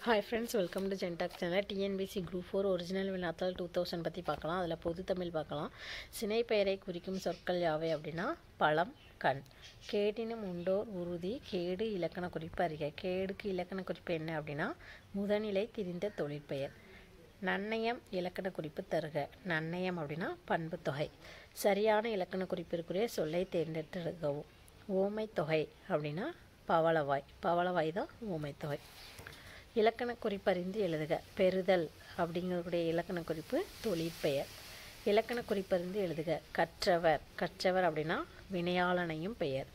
Hi friends, welcome to Gentak channel. TNBC Group 4 Original வினாத்தாள் 2000 பற்றி பார்க்கலாம். அதில் பொது தமிழ் பார்க்கலாம். சினை பெயரை குறிக்கும் சொற்கள் யாவை அப்படின்னா பழம், கண். கேடினும் உண்டோர் உறுதி, கேடு இலக்கண குறிப்பு அறிக. கேடுக்கு இலக்கண குறிப்பு என்ன அப்படின்னா முதநிலை திரிந்த தொழிற்பெயர். நன்னயம் இலக்கண குறிப்பு தருக. நன்னயம் அப்படின்னா பண்பு தொகை. சரியான இலக்கண குறிப்பிற்குரிய சொல்லை தேர்ந்தெடுத்து எழுதவும். ஓமை தொகை அப்படின்னா பவளவாய். பவளவாய் தான் ஓமை தொகை. இலக்கண குறிப்பறிந்து எழுதுக. பெறுதல் அப்படிங்கக்கூடிய இலக்கண குறிப்பு தொழிற்பெயர். இலக்கண குறிப்பறிந்து எழுதுக. கற்றவர். கற்றவர் அப்படின்னா வினையாளனையும் பெயர்.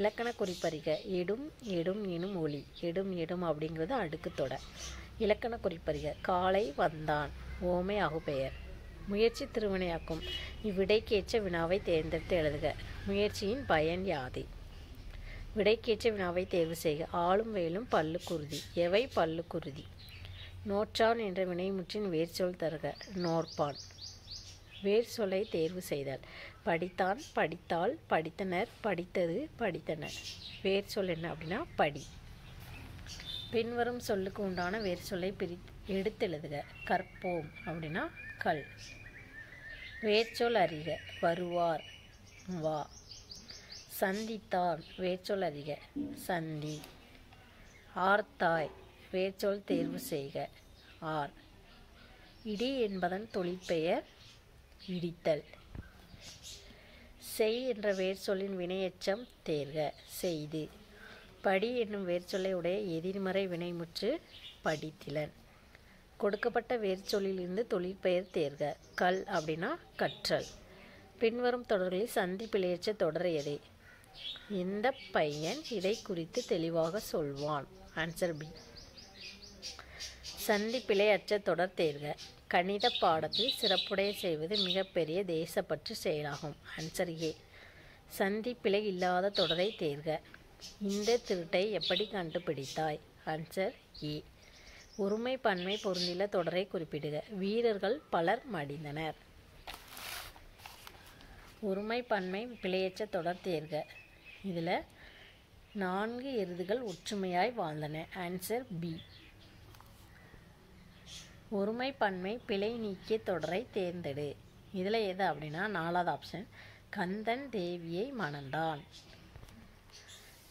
இலக்கண குறிப்பறிக. இடும் எடும் எனும் ஒலி. இடும் எடும் அப்படிங்கிறது அடுக்கு தொடர். இலக்கண குறிப்பறிக. காலை வந்தான் ஓமை ஆகு பெயர். முயற்சி திருவினையாக்கும். இவ்விடைக்கேற்ற வினாவை தேர்ந்தெடுத்து எழுதுக. முயற்சியின் பயன் யாது? விடைக்கேற்ற வினாவை தேர்வு செய்க. ஆளும் வேலும் பல்லுக்குருதி. எவை பல்லுக்குருதி? நோற்றான் என்ற வினைமுற்றின் வேர்ச்சொல் தருக. நோற்பான். வேர் சொல்லை தேர்வு செய்தல். படித்தான், படித்தாள், படித்தனர், படித்தது, படித்தனர். வேர் சொல் என்ன அப்படின்னா படி. பின்வரும் சொல்லுக்கு உண்டான வேர் சொல்லை எடுத்தெழுதுக. கற்போம் அப்படின்னா கல். வேர்ச்சொல் அறிக. வருவார் வா. சந்தித்தான் வேர்ச்சொல் அறிக. சந்தி. ஆர்த்தாய் வேர்ச்சொல் தேர்வு செய்க. ஆர். இடி என்பதன் தொழிற்பெயர் இடித்தல். செய் என்ற வேர்ச்சொல்லின் வினையெச்சம் தேர்க. செய்து. படி என்னும் வேர்ச்சொல்லை உடைய எதிர்மறை வினைமுற்று படித்திலன். கொடுக்கப்பட்ட வேர்ச்சொல்லிலிருந்து தொழிற்பெயர் தேர்க. கல் அப்படின்னா கற்றல். பின்வரும் தொடர்களில் சந்தி பிழையற்ற தொடர் எது? இந்த பையன் இதை குறித்து தெளிவாக சொல்வான். Answer B. சந்தி பிழையற்ற தொடர் தேர்க. கணித பாடத்தில் சிறப்புடைய செய்வது மிகப்பெரிய தேசப்பற்று செயலாகும். Answer A. சந்தி பிழை இல்லாத தொடரை தேர்க. இந்த திருட்டை எப்படி கண்டுபிடித்தாய்? Answer A. ஒருமை பன்மை பொருந்தில தொடரை குறிப்பிடுக. வீரர்கள் பலர் மடிந்தனர். ஒருமை பன்மை பிழையற்ற தொடர் தேர்க. இதில் 4 எருதுகள் ஒற்றுமையாய் வாழ்ந்தன. Answer B. ஒருமை பன்மை பிழை நீக்கிய தொடரை தேர்ந்தெடு. இதில் எது அப்படின்னா 4வது ஆப்ஷன். கந்தன் தேவியை மணந்தான்.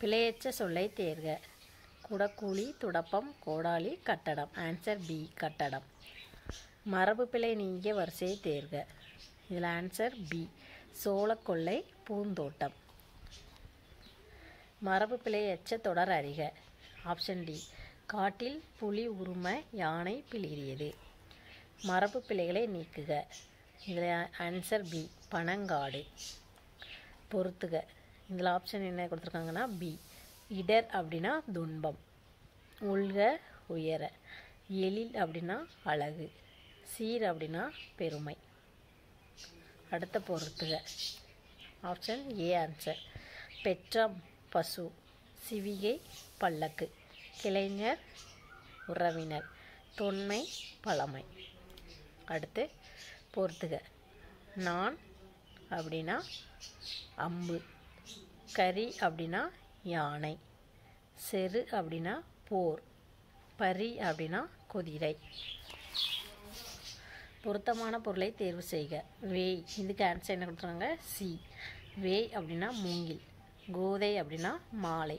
பிழையற்ற சொல்லை தேர்க. குடக்கூலி, துடப்பம், கோடாலி, கட்டடம். ஆன்சர் பி கட்டடம். மரபு பிழை நீங்கிய வரிசையை தேர்க. இதில் ஆன்சர் பி. சோளக்கொல்லை, பூந்தோட்டம். மரபு பிழையற்ற தொடர் அறிக. Option D. காட்டில் புலி உரும யானை பிளிரியது. மரபு பிழைகளை நீக்குக. இதில் ஆன்சர் பி. பனங்காடு. பொறுத்துக. இதில் ஆப்ஷன் என்ன கொடுத்துருக்காங்கன்னா பி. இடர் அப்படின்னா துன்பம். உள்க உயர. எழில் அப்படின்னா அழகு. சீர் அப்படின்னா பெருமை. அடுத்த பொறுத்துக. Option A answer. பெற்றம் பசு. சிவிகை பல்லக்கு. கிளைஞர் உறவினர். தொன்மை பழமை. அடுத்து பொறுத்துக. நான் அப்படின்னா அம்பு. கரி அப்படின்னா யானை. செரு அப்படின்னா போர். பரி அப்படின்னா குதிரை. பொருத்தமான பொருளை தேர்வு செய்க. வேய். இதுக்கு ஆன்சர் என்ன கொடுத்துருக்காங்க? சி. வேய் அப்படின்னா மூங்கில். கோதை அப்படின்னா மாலை.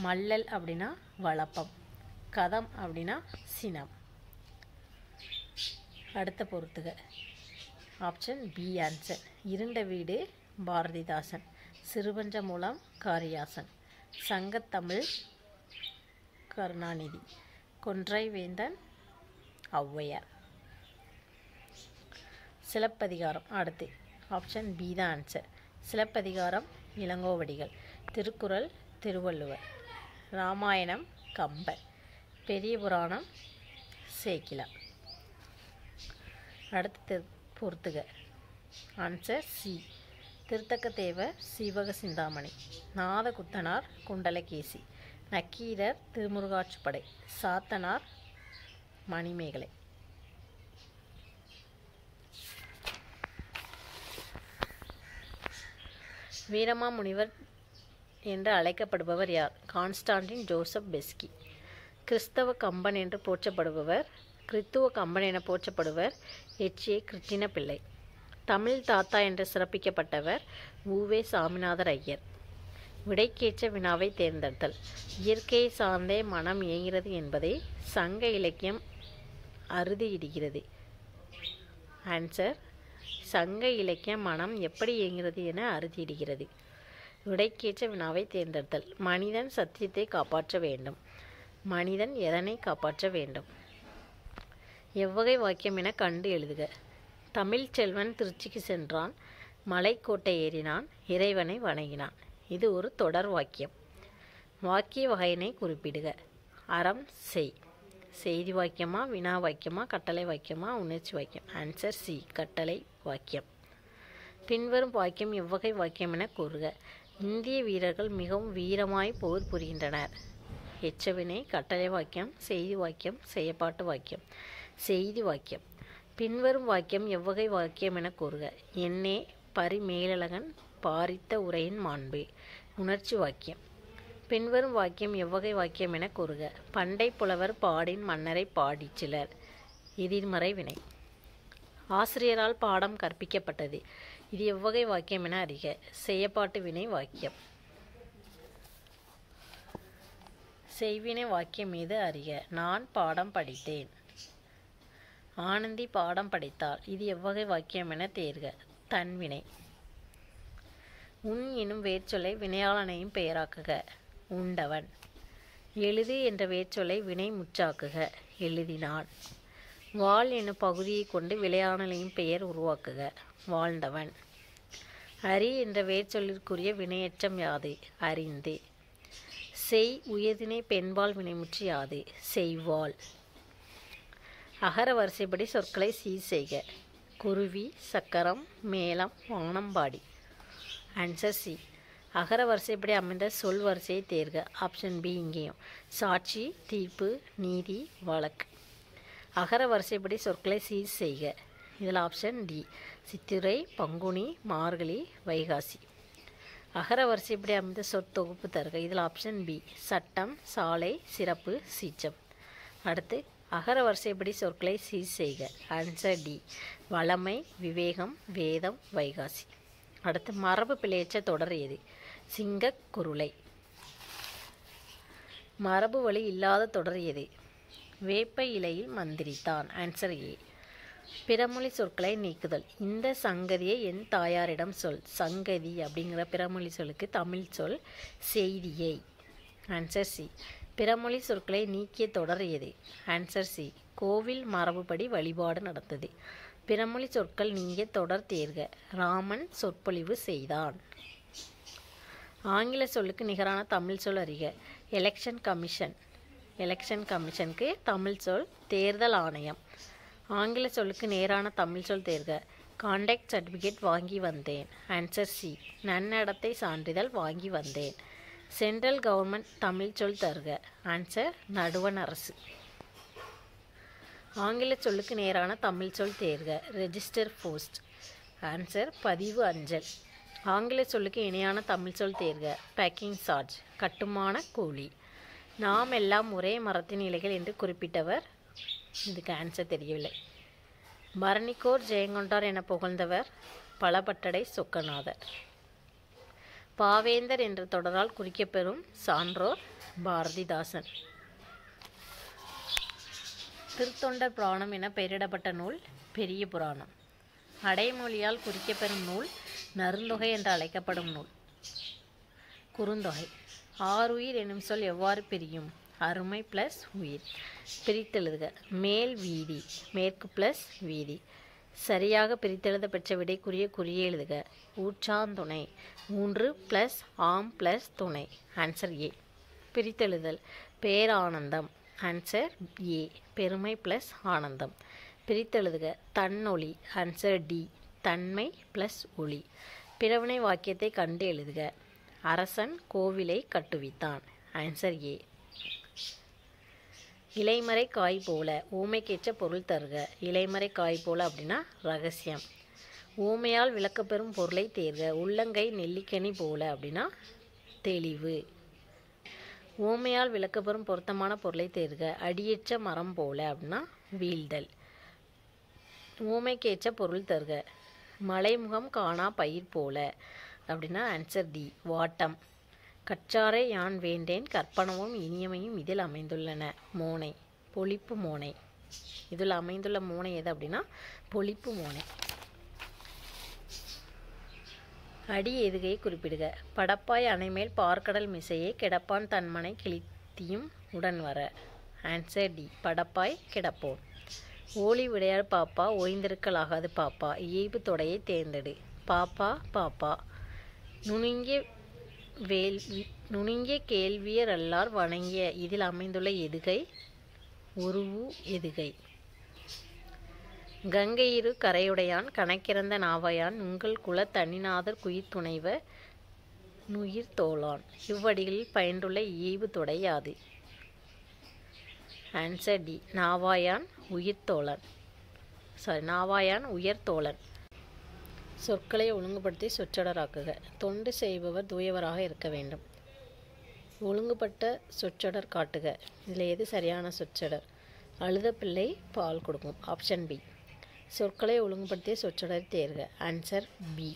மல்லல் அப்படின்னா வளப்பம். கதம் அப்படின்னா சினம். அடுத்த பொறுத்துக. Option B answer. இருண்ட வீடு பாரதிதாசன். சிறுபஞ்ச மூலம் காரியாசன். சங்கத்தமிழ் கருணாநிதி. கொன்றை வேந்தன் ஔவையார். சிலப்பதிகாரம். அடுத்து ஆப்ஷன் பி தான் ஆன்சர். சிலப்பதிகாரம் இளங்கோவடிகள். திருக்குறள் திருவள்ளுவர். ராமாயணம் கம்பர். பெரிய புராணம் சேக்கிழார். அடுத்து பொறுத்துக. Answer C. திருத்தக்கதேவர் சீவக சிந்தாமணி. நாதகுத்தனார் குண்டலகேசி. நக்கீரர் திருமுருகாற்றுப்படை. சாத்தனார் மணிமேகலை. வீரமாமுனிவர் என்று அழைக்கப்படுபவர் யார்? Constantine Joseph Beschi. கிறிஸ்தவ கம்பன் என்று போற்றப்படுபவர், கிறித்துவ கம்பன் என போற்றப்படுவர் எச்.ஏ. கிருட்டிண பிள்ளை. தமிழ் தாத்தா என்று சிறப்பிக்கப்பட்டவர் உ.வே. சாமிநாதர் ஐயர். விடைக்கேற்ற வினாவை தேர்ந்தெடுத்தல். இயற்கையை சார்ந்தே மனம் இயங்கிறது என்பதை சங்க இலக்கியம் அறுதியிடுகிறது. ஆன்சர், சங்க இலக்கியம் மனம் எப்படி இயங்கிறது என அறுதியிடுகிறது. விடைக்கேற்ற வினாவை தேர்ந்தெடுத்தல். மனிதன் சத்தியத்தை காப்பாற்ற வேண்டும். மனிதன் எதனை காப்பாற்ற வேண்டும்? எவ்வகை வாக்கியம் என கண்டு எழுதுக. தமிழ் செல்வன் திருச்சிக்கு சென்றான், மலைக்கோட்டை ஏறினான், இறைவனை வணங்கினான். இது ஒரு தொடர் வாக்கியம். வாக்கிய வகையினை குறிப்பிடுக. அறம் செய். செய்தி வாக்கியமா, வினா வாக்கியமா, கட்டளை வாக்கியமா, உணர்ச்சி வாக்கியம்? ஆன்சர் சி, கட்டளை வாக்கியம். பின்வரும் வாக்கியம் எவ்வகை வாக்கியம் என கூறுக. இந்திய வீரர்கள் மிகவும் வீரமாய் போர் புரிகின்றனர். எச்சவினை, கட்டளை வாக்கியம், செய்தி வாக்கியம், செயற்பாட்டு வாக்கியம்? செய்தி வாக்கியம். பின்வரும் வாக்கியம் எவ்வகை வாக்கியம் என கூறுக. என்னே பரிமேலழகன் பாரித்த உரையின் மாண்பு. உணர்ச்சி வாக்கியம். பின்வரும் வாக்கியம் எவ்வகை வாக்கியம் என கூறுக. பண்டை புலவர் பாடின் மன்னரை பாடிச் சிலர். எதிர்மறை வினை. ஆசிரியரால் பாடம் கற்பிக்கப்பட்டது. இது எவ்வகை வாக்கியம் என அறிக. செயற்பாட்டு வினை வாக்கியம். செய்வினை வாக்கியம் மீது அறிக. நான் பாடம் படித்தேன். ஆனந்தி பாடம் படித்தாள். இது எவ்வகை வாக்கியம் என தேர்க. தன்வினை. உன் எனும் வேர்ச்சொல்லை வினையாளனையும் பெயராக்குக. உண்டவன். எழுது என்ற வேர்ச்சொல்லை வினை முற்றாக்குக. எழுதினான். வாழ் எனும் பகுதியை கொண்டு வினையாளனையும் பெயர் உருவாக்குக. வாழ்ந்தவன். அறி என்ற வேர்ச்சொல்லிற்குரிய வினையெச்சம் யாது? அறிந்து. செய் உயர்திணை பெண்பால் வினைமுற்று யாது? செய்வாள். அகர வரிசைப்படி சொற்களை சீர் செய்க. குருவி, சக்கரம், மேளம், வானம்பாடி. Answer C. அகர வரிசைப்படி அமைந்த சொல் வரிசையை தேர்க. ஆப்ஷன் பி இங்கேயும். சாட்சி, தீர்ப்பு, நீதி, வழக்கு. அகர வரிசைப்படி சொற்களை சீர் செய்க. இதில் ஆப்ஷன் டி. சித்திரை, பங்குனி, மார்கழி, வைகாசி. அகர வரிசைப்படி அமைந்த சொற்தொகுப்பு தருக. இதில் ஆப்ஷன் பி. சட்டம், சாலை, சிறப்பு, சீற்றம். அடுத்து அகர வரிசைப்படி சொற்களை சீர் செய்க. Answer D. வளமை, விவேகம், வேதம், வைகாசி. அடுத்து மரபு பிழையற்ற தொடர் எது? சிங்கக் குருளை. மரபு வழி இல்லாத தொடர் எது? வேப்ப இலையில் மந்திரித்தான். Answer A. பிறமொழி சொற்களை நீக்குதல். இந்த சங்கதியை என் தாயாரிடம் சொல். சங்கதி அப்படிங்கிற பிறமொழி சொல்லுக்கு தமிழ் சொல் செய்தியை. Answer C. பிறமொழி சொற்களை நீக்கிய தொடர் எது? Answer C. கோவில் மரபுப்படி வழிபாடு நடந்தது. பிறமொழி சொற்கள் நீங்கிய தொடர் தேர்க. ராமன் சொற்பொழிவு செய்தான். ஆங்கில சொல்லுக்கு நிகரான தமிழ் சொல் அறிக. Election commission. எலெக்ஷன் கமிஷனுக்கு தமிழ் சொல் தேர்தல் ஆணையம். ஆங்கில சொல்லுக்கு நேரான தமிழ் சொல் தேர்க. கான்டாக்ட் சர்டிஃபிகேட் வாங்கி வந்தேன். Answer C. நன்னடத்தை சான்றிதழ் வாங்கி வந்தேன். சென்ட்ரல் கவர்மெண்ட் தமிழ் சொல் தருக. ஆன்சர் நடுவண் அரசு. ஆங்கில சொல்லுக்கு நேரான தமிழ் சொல் தேர்க. Register post. ஆன்சர் பதிவு அஞ்சல். ஆங்கில சொல்லுக்கு இணையான தமிழ் சொல் தேர்க. Packing charge. கட்டுமான கூலி. நாம் எல்லாம் ஒரே மரத்தின் இலைகள் என்று குறிப்பிட்டவர். இதுக்கு ஆன்சர் தெரியவில்லை. பரணிக்கோர் ஜெயங்கொண்டார் என புகழ்ந்தவர் பலபட்டடை சொக்கநாதர். பாவேந்தர் என்ற தொடரால் குறிக்கப்பெறும் சான்றோர் பாரதிதாசன். திருத்தொண்டர் புராணம் என பெயரிடப்பட்ட நூல் பெரிய புராணம். அடைமொழியால் குறிக்கப்பெறும் நூல் நருந்தொகை என்று அழைக்கப்படும் நூல் குறுந்தொகை. ஆறுயிர் என்னும் சொல் எவ்வாறு பிரியும்? அருமை ப்ளஸ் உயிர். பிரித்தெழுதுக. மேல் வீதி, மேற்கு ப்ளஸ் வீதி. சரியாக பிரித்தெழுத பெற்ற விடைக்குரிய குறியை எழுதுக. ஊற்றாந்துணை. 3 + ஆம் + துணை. Answer A. பிரித்தெழுதல். பேரானந்தம். Answer A. பெருமை + ஆனந்தம். பிரித்தெழுதுக. தன்னொளி. Answer D. தன்மை + ஒளி. பிறவினை வாக்கியத்தை கண்டு எழுதுக. அரசன் கோவிலை கட்டுவித்தான். Answer A. இலைமறை காய் போல. ஊமைக்கேற்ற பொருள் தருக. இலைமறை காய் போல அப்படின்னா ரகசியம். ஊமையால் விளக்கப்பெறும் பொருளை தேர்க. உள்ளங்கை நெல்லிக்கனி போல அப்படின்னா தெளிவு. ஓமையால் விளக்கப்பெறும் பொருத்தமான பொருளை தேர்க. அடியேற்ற மரம் போல அப்படின்னா வீழ்தல். ஓமைக்கேற்ற பொருள் தருக. மலைமுகம் காணா பயிர் போல அப்படின்னா ஆன்சர் டி வாட்டம். கற்றாரை யான் வேண்டேன் கற்பனவும் இனியமையும் இதில் அமைந்துள்ளன. மோனை பொழிப்பு மோனை. இதில் அமைந்துள்ள மோனை எது அப்படின்னா பொழிப்பு மோனை. அடி எதுகையை குறிப்பிடுக. படப்பாய் அணைமேல் பார்க்கடல் மிசையே கிடப்பான் தன்மனை கிழித்தியும் உடன் வர. Answer D படப்பாய் கிடப்போன். ஓலி விடையாடு பாப்பா ஓய்ந்திருக்கல் ஆகாது பாப்பா இயைபு தொடையை தேர்ந்தெடு. பாப்பா பாப்பா நுணுங்கிய கேள்வியர் அல்லார் வணங்கிய. இதில் அமைந்துள்ள எதுகை உருவு எதுகை. கங்கையிரு கரையுடையான் கணக்கிறந்த நாவையான் உங்கள் குல தனிநாதர் குயிர் துணைவ நுயிர் தோளான். இவ்வடிகளில் பயின்றுள்ள இயைபு தொடை யாது? ஆன்சர் டி நாவாயான் உயிர்த்தோழன். நாவாயான் உயர்தோழன். சொற்களை ஒழுங்குபடுத்தி சொற்றொடராக்குக. தொண்டு செய்பவர் தூயவராக இருக்க வேண்டும். ஒழுங்குபட்ட சொற்றொடர் காட்டுக. இதில் எது சரியான சொற்றொடர்? அழுத பிள்ளை பால் கொடுக்கும். Option B. சொற்களை ஒழுங்குபடுத்திய சொற்றொடரை தேர்க. Answer B.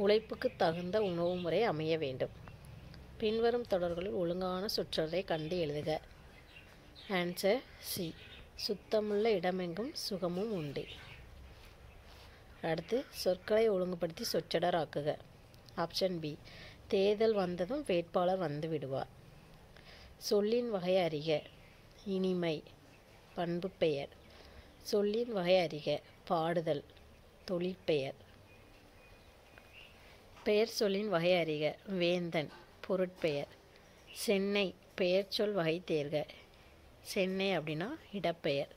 உழைப்புக்கு தகுந்த உணவு முறை அமைய வேண்டும். பின்வரும் தொடர்களில் ஒழுங்கான சொற்றொடரை கண்டு எழுதுக. Answer C. சுத்தமுள்ள இடமெங்கும் சுகமும் உண்டு. அடுத்து சொற்களை ஒழுங்குபடுத்தி சொற்றொடர் ஆக்குக. Option B. தேர்தல் வந்ததும் வேட்பாளர் வந்து விடுவார். சொல்லின் வகை அறிக. இனிமை பண்பு பெயர். சொல்லின் வகை அறிக. பாடுதல் தொழிற்பெயர். பெயர் சொல்லின் வகை அறிக. வேந்தன் பொருட்பெயர். சென்னை பெயர் சொல் வகை தேர்க. சென்னை அப்படின்னா இடப்பெயர்.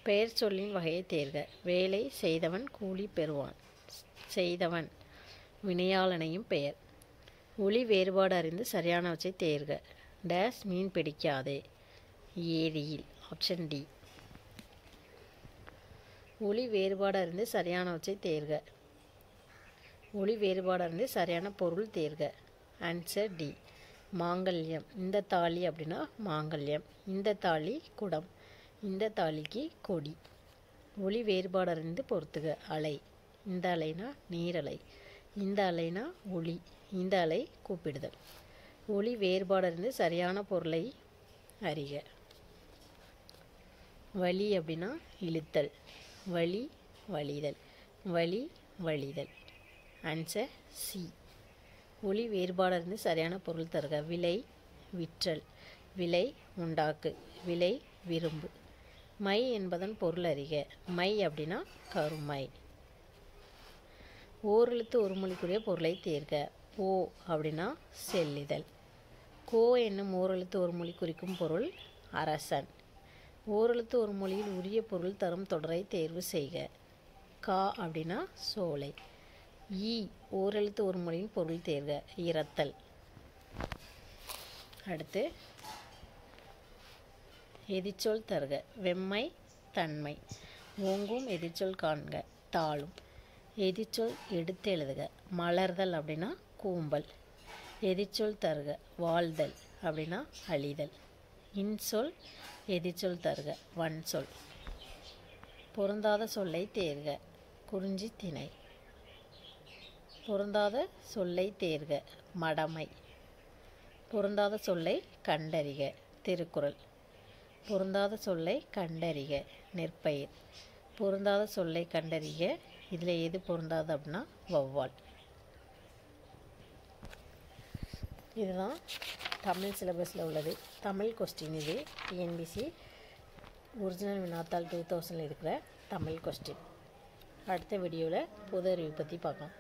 பெயர் சொல்லின் வகையை தேர்க. வேலை செய்தவன் கூலி பெறுவான். செய்தவன் வினையாளனையும் பெயர். ஒளி வேறுபாடு அறிந்து சரியானவற்றை தேர்க. டேஸ் மீன் பிடிக்காதே ஏரியில். Option D. ஒளி வேறுபாடு அறிந்து சரியானவற்றை தேர்க. ஒளி வேறுபாடு அறிந்து சரியான பொருள் தேர்க. ஆன்சர் டி மாங்கல்யம். இந்த தாலி அப்படின்னா மாங்கல்யம். இந்த தாலி குடம். இந்த தாலிக்கு கொடி. ஒளி வேறுபாடு அறிந்து பொறுத்துக. அலை. இந்த அலைனா நீரலை. இந்த அலைனா ஒளி. இந்த அலை கூப்பிடுதல். ஒளி வேறுபாடு அறிந்து சரியான பொருளை அறிக. வலி அப்படின்னா இழுத்தல். வலி வலிதல். வலி வலிதல். Answer C. ஒளி வேறுபாடு அறிந்து சரியான பொருள் தருக. விலை விற்றல். விலை உண்டாக்கு. விலை விரும்பு. மை என்பதன் பொருள் அறிக. மை அப்படின்னா கருமை. ஓரெழுத்து ஒரு மொழிக்குரிய பொருளை தேர்க. ஓ அப்படின்னா செல்லிதல். கோ என்னும் ஓரெழுத்து ஒரு மொழி குறிக்கும் பொருள் அரசன். ஓரெழுத்து ஒரு மொழியில் உரிய பொருள் தரும் தொடரை தேர்வு செய்க. கா அப்படின்னா சோலை. ஈ ஓரெழுத்து ஒரு மொழியின் பொருள் தேர்க. இரத்தல். அடுத்து எதிர்ச்சொல் தருக. வெம்மை தன்மை. ஓங்கும் எதிர்ச்சொல் காண்க. தாளும். எதிர்ச்சொல் எடுத்து எழுதுக. மலர்தல் அப்படின்னா கூம்பல். எதிர்ச்சொல் தருக. வாழ்தல் அப்படின்னா அழிதல். இன்சொல் எதிர்ச்சொல் தருக. வன்சொல். பொருந்தாத சொல்லை தேர்க. குறிஞ்சி திணை. பொருந்தாத சொல்லை தேர்க. மடமை. பொருந்தாத சொல்லை கண்டறிக. திருக்குறள். பொருந்தாத சொல்லை கண்டறிக. நெற்பயிர். பொருந்தாத சொல்லை கண்டறிக. இதில் எது பொருந்தாது அப்படின்னா வௌவால். இதுதான் தமிழ் சிலபஸில் உள்ளது. தமிழ் கொஸ்டின் இது. டிஎன்பிசி ஒரிஜினல் வினாத்தாள் 2000 இருக்கிற தமிழ் கொஸ்டின். அடுத்த வீடியோவில் பொது அறிவு பற்றி பார்க்கலாம்.